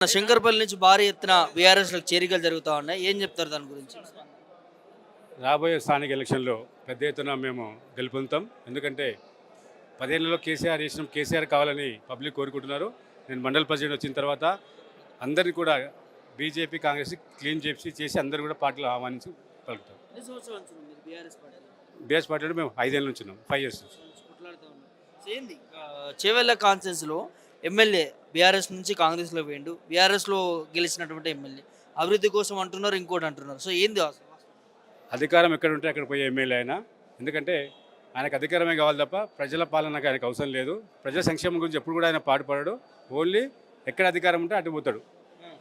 శంకర్పల్లి నుంచి భారీ ఎత్తున బీఆర్ఎస్‌లోకి చేరికలు జరుగుతా ఉన్నాయి. ఏం చెప్తారు దాని గురించి? రాబోయే స్థానిక ఎలక్షన్లో పెద్ద ఎత్తున మేము గెలుపొందుతాం. ఎందుకంటే 10 ఏళ్లలో కేసీఆర్ చేసిన కేసీఆర్ కావాలని పబ్లిక్ కోరుకుంటున్నారు. నేను మండల్ ప్రెసిడెంట్ వచ్చిన తర్వాత అందరినీ కూడా బీజేపీ కాంగ్రెస్ క్లీన్ చేసి అందరూ కూడా పార్టీలో ఆహ్వానించి పలుకుతాం. ఎన్ని సంవత్సరాల నుంచి మీరు బీఆర్ఎస్ పార్టీలో? బీఆర్ఎస్ పార్టీలో మేము 5 ఏళ్ళ నుంచి ఉన్నాం, 5 ఇయర్స్ నుంచి. కొట్లాడుతా ఉన్నారు. ఏంది చేవెళ్ళ కాన్ఫరెన్స్‌లో ఎమ్మెల్యే బీఆర్ఎస్ నుంచి కాంగ్రెస్‌లో పోయిండు. బీఆర్ఎస్‌లో గెలిచినటువంటి ఎమ్మెల్యే అభివృద్ధి కోసం అంటున్నారు, ఇంకోటి అంటున్నారు. సో ఏంది అసలు? అధికారం ఎక్కడ ఉంటే అక్కడ పోయే ఎమ్మెల్యే అయినా, ఎందుకంటే ఆయనకు అధికారమే కావాలి తప్ప ప్రజల పాలనకు ఆయనకు అవసరం లేదు. ప్రజల సంక్షేమం గురించి ఎప్పుడు కూడా ఆయన పాటుపడాడు. ఓన్లీ ఎక్కడ అధికారం ఉంటే అటు పోతాడు.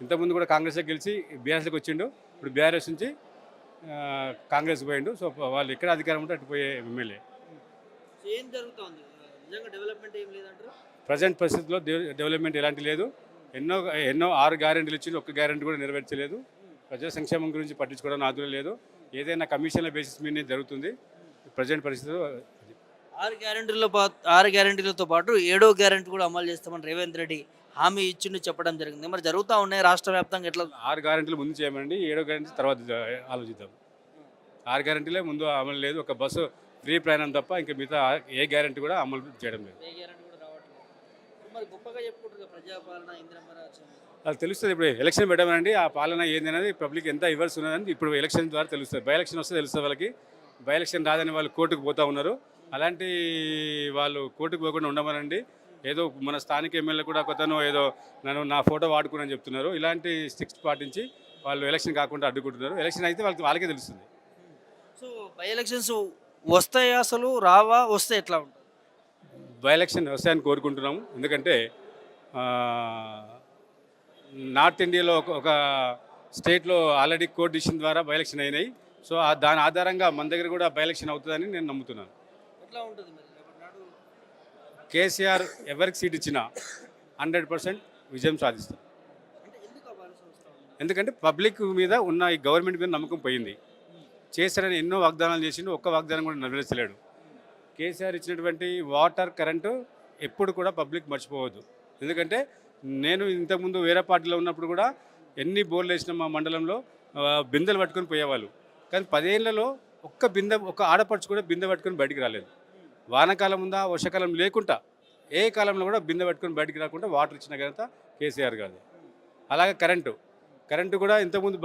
ఇంతకుముందు కూడా కాంగ్రెస్లో గెలిచి బీఆర్ఎస్కి వచ్చిండు. ఇప్పుడు బీఆర్ఎస్ నుంచి కాంగ్రెస్ పోయిండు. సో వాళ్ళు ఎక్కడ అధికారం ఉంటే అటు పోయే ఎమ్మెల్యే. ఏం జరుగుతోంది? నిజంగా డెవలప్మెంట్ ఏం లేదంటారు? ప్రజెంట్ పరిస్థితుల్లో డెవలప్మెంట్ ఎలాంటి లేదు. ఎన్నో 6 గ్యారెంటీలు ఇచ్చింది, ఒక్క గ్యారెంటీ కూడా నెరవేర్చలేదు. ప్రజల సంక్షేమం గురించి పట్టించుకోవడం ఆదులు లేదు. ఏదైనా కమిషన్ల బేసిస్ మీదనే జరుగుతుంది ప్రజెంట్ పరిస్థితుల్లో. 6 గ్యారెంటీలతో పాటు 7వ గ్యారెంటీ కూడా అమలు చేస్తామని రేవంత్ రెడ్డి హామీ ఇచ్చిండు, చెప్పడం జరిగింది. మరి జరుగుతూ ఉన్నాయి రాష్ట్ర వ్యాప్తంగా. ఎట్లా? 6 గ్యారెంటీలు ముందు చేయమండి, 7వ గ్యారెంటీ తర్వాత ఆలోచిద్దాం. 6 గ్యారెంటీలే ముందు అమలు లేదు. ఒక బస్సు ఫ్రీ ప్రయాణం తప్ప ఇంకా మిగతా ఏ గ్యారెంటీ కూడా అమలు చేయడం లేదు. ఏ గ్యారెంటీ కూడా రావట్లేదు. మరి గొప్పగా చెప్పుకుంటారు కదా ప్రజాపాలన, ఇందిరమ్మ రాజ్యం. అది తెలుస్తుంది. ఇప్పుడు ఎలక్షన్ పెట్టామనండి, ఆ పాలన ఏంది అనేది పబ్లిక్ ఎంత ఇవ్వాల్సి ఉన్నదని ఇప్పుడు ఎలక్షన్ ద్వారా తెలుస్తుంది. బై ఎలక్షన్ వస్తే తెలుస్తుంది వాళ్ళకి. బై ఎలక్షన్ రాదని వాళ్ళు కోర్టుకు పోతూ ఉన్నారు. అలాంటి వాళ్ళు కోర్టుకు పోకుండా ఉండమనండి. ఏదో మన స్థానిక ఎమ్మెల్యే కూడా కొత్తను ఏదో నా ఫోటో వాడుకుని చెప్తున్నారు. ఇలాంటి స్టిక్స్ పాటించి వాళ్ళు ఎలక్షన్ కాకుండా అడ్డుకుంటున్నారు. ఎలక్షన్ అయితే వాళ్ళకే తెలుస్తుంది. సో బై ఎలక్షన్స్ వస్తాయా, అసలు రావా? వస్తే ఎట్లా ఉంటుంది? బై ఎలక్షన్ వస్తాయని కోరుకుంటున్నాము. ఎందుకంటే నార్త్ ఇండియాలో ఒక స్టేట్లో ఆల్రెడీ కోర్టు డిసిషన్ ద్వారా బై ఎలక్షన్ అయినాయి. సో దాని ఆధారంగా మన దగ్గర కూడా బై ఎలక్షన్ అవుతుందని నేను నమ్ముతున్నాను. ఎట్లా ఉంటుంది మరి రేపటి నాడు? కేసీఆర్ ఎవరికి సీట్ ఇచ్చినా 100% విజయం సాధిస్తారు. అంటే ఎందుకు అవ్వాల్సి వస్తా ఉంది? ఎందుకంటే పబ్లిక్ మీద ఉన్న ఈ గవర్నమెంట్ మీద నమ్మకం పోయింది. చేశారని ఎన్నో వాగ్దానాలు చేసిండు, ఒక్క వాగ్దానం కూడా నెరవేర్చలేడు. కేసీఆర్ ఇచ్చినటువంటి వాటర్, కరెంటు ఎప్పుడు కూడా పబ్లిక్ మర్చిపోవద్దు. ఎందుకంటే నేను ఇంతకుముందు వేరే పార్టీలో ఉన్నప్పుడు కూడా ఎన్ని బోర్లు వేసిన మా మండలంలో బిందెలు పట్టుకొని పోయేవాళ్ళు. కానీ 10 ఏళ్లలో ఒక్క ఆడపడుచు కూడా బిందె పట్టుకొని బయటికి రాలేదు. వానాకాలం ఉందా, వర్షాకాలం లేకుండా ఏ కాలంలో కూడా బిందె పట్టుకొని బయటికి రాకుండా వాటర్ ఇచ్చిన ఘనత కేసీఆర్ కాదు. అలాగే కరెంటు కూడా ఇంతకుముందు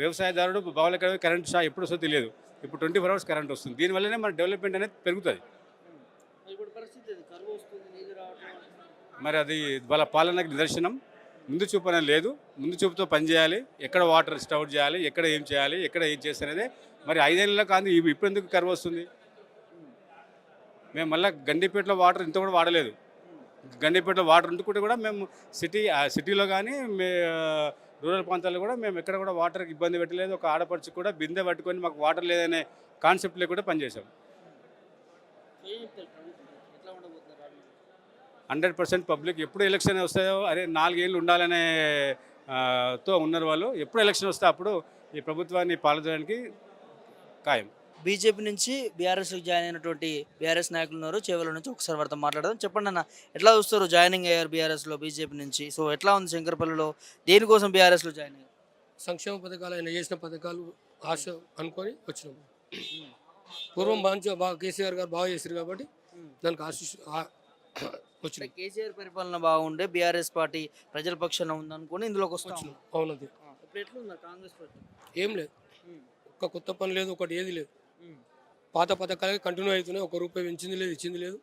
వ్యవసాయదారుడు బావులకి కరెంటు షా ఎప్పుడు వస్తుందో తెలియదు. ఇప్పుడు 24 hours కరెంట్ వస్తుంది. దీనివల్లనే మన డెవలప్మెంట్ అనేది పెరుగుతుంది. ఇప్పుడు పరిస్థితి అది కరువు వస్తుంది, నీళ్ళు రావట్లేదు. మరి అది వాళ్ళ పాలనకు నిదర్శనం. ముందు చూపు అనేది లేదు. ముందు చూపుతో పనిచేయాలి. ఎక్కడ వాటర్ స్టోర్ చేయాలి, ఎక్కడ ఏం చేయాలి, ఎక్కడ ఏం చేస్తారనేదే. మరి 5 ఏళ్ళలో కాదు ఇప్పుడు ఎందుకు కరువు వస్తుంది? మేము మళ్ళీ గండిపేటలో వాటర్ ఇంత కూడా వాడలేదు. గండిపేటలో వాటర్ ఉంటుకుంటే కూడా మేము సిటీలో కానీ రూరల్ ప్రాంతాల్లో కూడా మేము ఎక్కడ కూడా వాటర్కి ఇబ్బంది పెట్టలేదు. ఒక ఆడపడుచు కూడా బిందె పట్టుకొని మాకు వాటర్ లేదనే కాన్సెప్ట్ లేకుండా పనిచేసాం. 100% పబ్లిక్ ఎప్పుడు ఎలక్షన్ వస్తాయో అరే 4 ఏళ్ళు ఉండాలనే తో ఉన్నారు వాళ్ళు. ఎప్పుడు ఎలక్షన్ వస్తే అప్పుడు ఈ ప్రభుత్వాన్ని పాలించడానికి ఖాయం. బీజేపీ నుంచి బీఆర్ఎస్కి జాయిన్ అయినటువంటి బీఆర్ఎస్ నాయకులు ఉన్నారు చేవెళ్ళ నుంచి. ఒకసారి వారితో మాట్లాడదాం. చెప్పండి అన్న, ఎట్లా చూస్తారు? జాయినింగ్ అయ్యారు బీఆర్ఎస్లో బీజేపీ నుంచి. సో ఎట్లా ఉంది శంకర్పల్లిలో? దేనికోసం బీఆర్ఎస్లో జాయిన్ అయ్యారు? సంక్షేమ పథకాలు ఆయన చేసిన పథకాలు ఆశ అనుకొని వచ్చినాము. పూర్వం బాగా కేసీఆర్ గారు బాగా చేశారు కాబట్టి దానికి వచ్చినాం. కేసీఆర్ పరిపాలన బాగుండే బీఆర్ఎస్ పార్టీ ప్రజల పక్షాన ఉందనుకొని ఇందులోకి వస్తున్నాం. అవునది. ఇప్పుడు ఎట్లుంది కాంగ్రెస్ పార్టీ? ఏం లేదు, ఒక్క కొత్త పని లేదు, ఒకటి ఏది లేదు. పాత పథకాలకి కంటిన్యూ అవుతున్నాయి. 1 రూపాయి పెంచింది లేదు, ఇచ్చింది లేదు.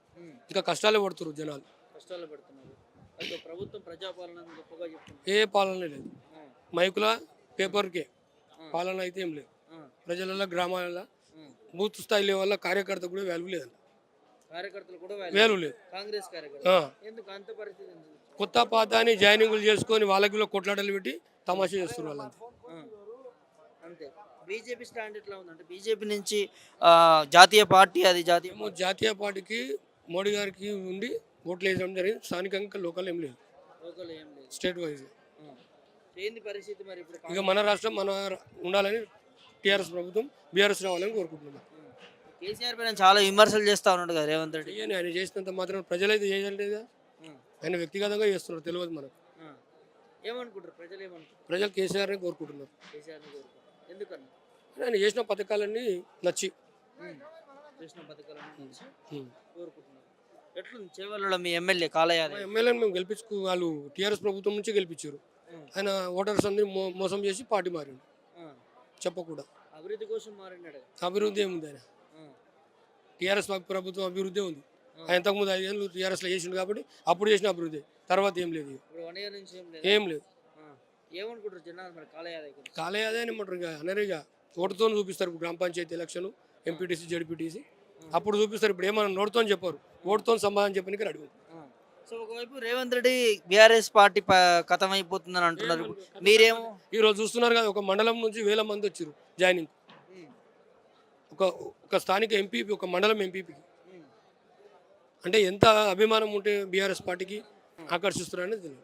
ఇంకా కష్టాలే పడుతున్నారు జనాలు. కష్టాలు పెడుతున్నారు. అయితే ప్రభుత్వం ప్రజాపాలన గొప్పగా చెప్తుంది. ఏ పాలన లేదు. మైకుల పేపర్కే పాలన అయితే ఏం లేదు. ప్రజలలో గ్రామాలలో బూత్ స్థాయి వల్ల కార్యకర్త కూడా వాల్యూ లేదండి. కార్యకర్తలు కూడా వాల్యూ లేదు. కాంగ్రెస్ కార్యకర్తలు ఎందుకు అంత పరిస్థితి? కొత్త పాత అని జాయినింగ్లు చేసుకొని వాళ్ళకి కొట్లాటలు పెట్టి తమాషా చేస్తున్నారు వాళ్ళంతా. అంతే. బీజేపీ స్టాండ్ ఎట్లా ఉందంటే బీజేపీ నుంచి జాతీయ పార్టీ, అది జాతీయ పార్టీకి మోడీ గారికి ఉండి ఓట్లు వేయడం జరిగింది. స్థానికంగా లోకల్ ఏం లేదు, స్టేట్ వైజ్. ఏంది పరిస్థితి మరి ఇప్పుడు? ఇక మన రాష్ట్రం మన ఉండాలని టీఆర్ఎస్ ప్రభుత్వం బీఆర్ఎస్ రావాలని కోరుకుంటున్నాం. కేసీఆర్ పైన చాలా విమర్శలు చేస్తా ఉన్నాడు కదా రేవంత్ రెడ్డి. ఆయన చేసినంత మాత్రం ప్రజలైతే చేయలేదు. ఆయన వ్యక్తిగతంగా చేస్తున్నారు, తెలియదు మనకు. ఏమనుకుంటారు ప్రజలు ఏమనుకుంటారు? ప్రజలు కేసీఆర్ని కోరుకుంటున్నారు. కేసీఆర్ని కోరుకుంటారు. ఎందుకన్నా? ఆయన చేసిన పథకాలన్నీ నచ్చి. చేసిన పథకాలను ఉమ్. కోరుకుంటున్నారు. ఎట్లుంది చేవెళ్ళలో మీ ఎమ్మెల్యే కాలే మా యాదవ్? ఎమ్మెల్యేని మేము వాళ్ళు టీఆర్ఎస్ ప్రభుత్వం నుంచి గెలిపించారు. ఆయన ఓటర్స్ అందరి మోసం చేసి పార్టీ మారిండు ఆ. చెప్పకూడదు. అభివృద్ధి కోసం మారినాడు. అభివృద్ధి ఏముంది ఆయన? టీఆర్ఎస్ ప్రభుత్వం అభివృద్ధి ఉంది. ఆయన ఇంతకుముందు 5 ఏళ్ళు టీఆర్ఎస్లో చేసిండు కాబట్టి అప్పుడు చేసిన అభివృద్ధి, తర్వాత ఏం లేదు ఇక. ఇప్పుడు 1 ఇయర్ నుంచి ఏం లేదు. ఏం లేదు. ఏమనుకుంటారు జనాలు మరి కాలే యాదవ్ గురించి? కాలేదే ఏమంటారు ఇక అనరిగా ఓటుతో చూపిస్తారు. ఇప్పుడు గ్రామ పంచాయతీ ఎలక్షన్, ఎంపీటీసీ, జడ్పీటీసీ అప్పుడు చూపిస్తారు. ఇప్పుడు ఏమన్నా నోటుతో చెప్పారు, ఓటుతో సమాధానం చెప్పడానికి రెడీ ఉంది. సో ఒకవైపు రేవంత్ రెడ్డి బీఆర్ఎస్ పార్టీ కథం అయిపోతుందని అంటున్నారు. మీరేమో ఈరోజు చూస్తున్నారు కదా, ఒక మండలం నుంచి 1000 మంది వచ్చారు జాయినింగ్. ఒక స్థానిక ఎంపీపీ, ఒక మండలం ఎంపీపీకి అంటే ఎంత అభిమానం ఉంటే బీఆర్ఎస్ పార్టీకి ఆకర్షిస్తున్నారని తెలియదు.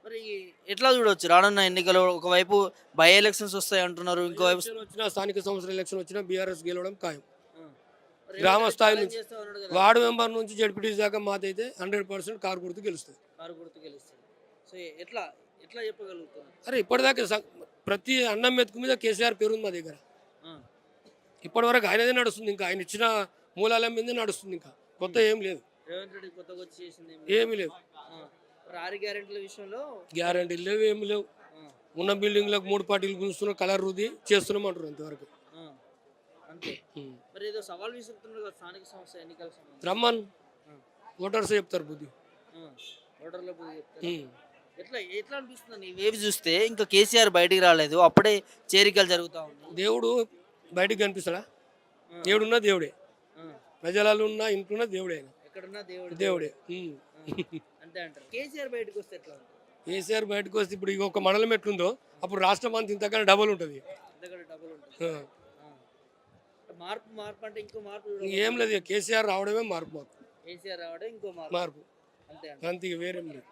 మరి ఎట్లా చూడవచ్చు రానున్న ఎన్నికలు? ఒకవైపు బై ఎలక్షన్స్ వస్తాయి అంటున్నారు, ఇంకోవైపు ఎలక్షన్ వచ్చినా, స్థానిక సంస్థల ఎలక్షన్ వచ్చినా బీఆర్ఎస్ గెలవడం ఖాయం. గ్రామ స్థాయి నుంచి, వార్డు మెంబర్ నుంచి జడ్పీటీసీ దాకా మాదైతే 100% కారు గుర్తు గెలుస్తుంది. కారు గుర్తు గెలుస్తుంది. సో ఎట్లా ఎట్లా చెప్పగలుగుతున్నారు? అరే ఇప్పటిదాకా ప్రతి అన్నం మెతుకు మీద కేసీఆర్ పేరు ఉంది మా దగ్గర. ఇప్పటివరకు ఆయనదే నడుస్తుంది. ఇంకా ఆయన ఇచ్చిన మూలాల మీదే నడుస్తుంది. ఇంకా కొత్త ఏం లేదు. రేవంత్ రెడ్డి కొత్తగా వచ్చి చేసింది ఏమీ లేదు. మరి 6 గ్యారెంటీల విషయంలో గ్యారంటీలు లేవు, ఏమి లేవు. ఉన్న బిల్డింగ్లకు 3 పార్టీలు గుంజుతున్నాం, కలర్ రుది చేస్తున్నాం అంటారు అంతవరకు. అంతే. మరి ఏదో సవాల్ విసురుతున్నారు కదా స్థానిక సంస్థ ఎన్నికల సంబంధించి. రమ్మన్ ఓటర్స్ చెప్తారు బుద్ధి. ఓటర్ల బుద్ధి చెప్తారు. ఎట్లా ఎట్లా అనిపిస్తుంది ఇవేవి చూస్తే? ఇంకా కేసీఆర్ బయటికి రాలేదు, అప్పుడే చేరికలు జరుగుతూ ఉంది. దేవుడు బయటికి కనిపిస్తాడా? దేవుడున్నా దేవుడే, ప్రజలలో ఉన్న ఇంట్లో దేవుడే, ఎక్కడున్నా దేవుడు దేవుడే. అంతే అంటారు. కేసీఆర్ బయటకు వస్తే ఎట్లా ఉంటుంది? కేసీఆర్ బయటకు వస్తే ఇప్పుడు ఒక మండలం ఎట్లుందో అప్పుడు రాష్ట్రం అంతా ఇంతకన్నా డబుల్ ఉంటుంది. ఇంతకంటే డబుల్ ఉంటుంది. మార్పు మార్పు అంటే ఇంకో మార్పు ఏం లేదు. కేసీఆర్ రావడమే మార్పు. మాకు కేసీఆర్ రావడం ఇంకో మార్పు. మార్పు అంతే అంతే, వేరేం లేదు.